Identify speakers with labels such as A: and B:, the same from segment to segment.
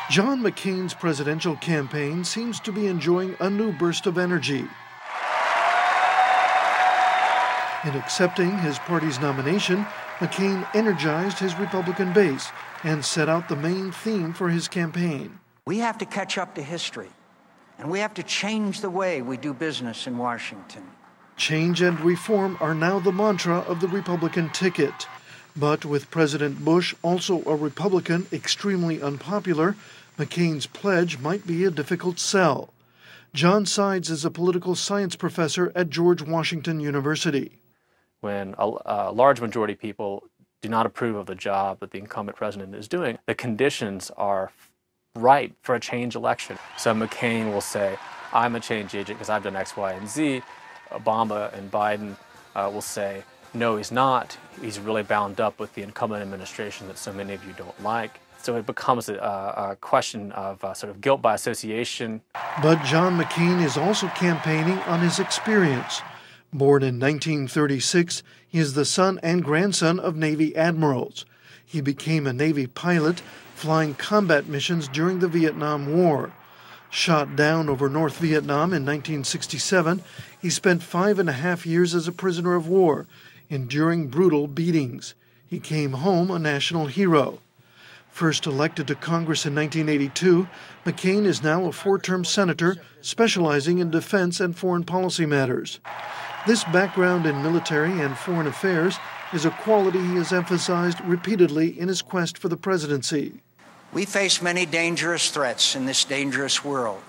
A: John McCain's presidential campaign seems to be enjoying a new burst of energy. In accepting his party's nomination, McCain energized his Republican base and set out the main theme for his campaign.
B: We have to catch up to history, and we have to change the way we do business in Washington.
A: Change and reform are now the mantra of the Republican ticket. But with President Bush, also a Republican, extremely unpopular, McCain's pledge might be a difficult sell. John Sides is a political science professor at George Washington University.
C: When a large majority of people do not approve of the job that the incumbent president is doing, the conditions are right for a change election. So McCain will say, I'm a change agent because I've done X, Y, and Z. Obama and Biden will say, no, he's not. He's really bound up with the incumbent administration that so many of you don't like. So it becomes a question of sort of guilt by association.
A: But John McCain is also campaigning on his experience. Born in 1936, he is the son and grandson of Navy admirals. He became a Navy pilot, flying combat missions during the Vietnam War. Shot down over North Vietnam in 1967, he spent 5.5 years as a prisoner of war, enduring brutal beatings. He came home a national hero. First elected to Congress in 1982, McCain is now a 4-term senator specializing in defense and foreign policy matters. This background in military and foreign affairs is a quality he has emphasized repeatedly in his quest for the presidency.
B: We face many dangerous threats in this dangerous world,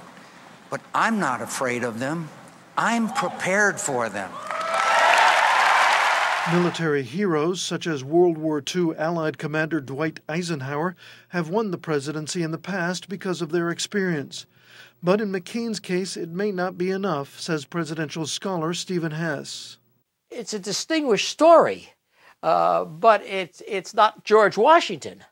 B: but I'm not afraid of them. I'm prepared for them.
A: Military heroes such as World War II Allied Commander Dwight Eisenhower have won the presidency in the past because of their experience. But in McCain's case, it may not be enough, says presidential scholar Stephen Hess.
D: It's a distinguished story, but it's not George Washington.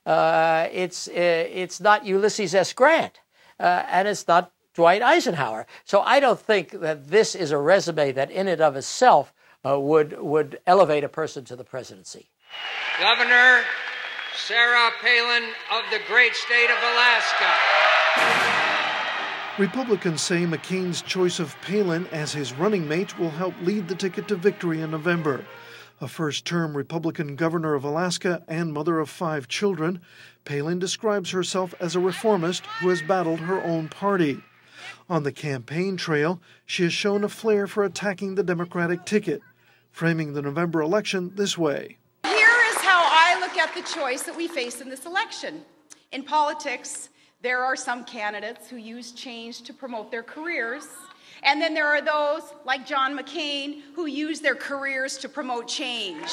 D: It's not Ulysses S. Grant, and it's not Dwight Eisenhower. So I don't think that this is a resume that in and of itself would elevate a person to the presidency.
E: Governor Sarah Palin of the great state of Alaska.
A: Republicans say McCain's choice of Palin as his running mate will help lead the ticket to victory in November. A first-term Republican governor of Alaska and mother of 5 children, Palin describes herself as a reformist who has battled her own party. On the campaign trail, she has shown a flair for attacking the Democratic ticket, framing the November election this way.
F: Here is how I look at the choice that we face in this election. In politics, there are some candidates who use change to promote their careers, and then there are those, like John McCain, who use their careers to promote change.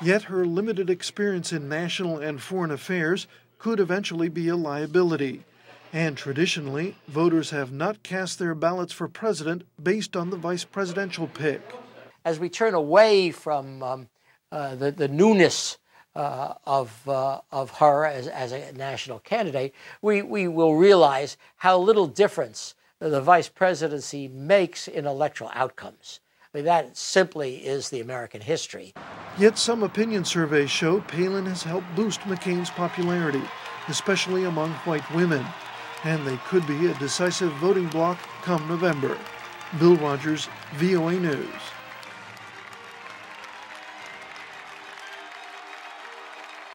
A: Yet her limited experience in national and foreign affairs could eventually be a liability. And traditionally, voters have not cast their ballots for president based on the vice presidential pick.
D: As we turn away from the newness of her as a national candidate, we will realize how little difference the vice presidency makes in electoral outcomes. I mean, that simply is the American history.
A: Yet some opinion surveys show Palin has helped boost McCain's popularity, especially among white women. And they could be a decisive voting bloc come November. Bill Rodgers, VOA News.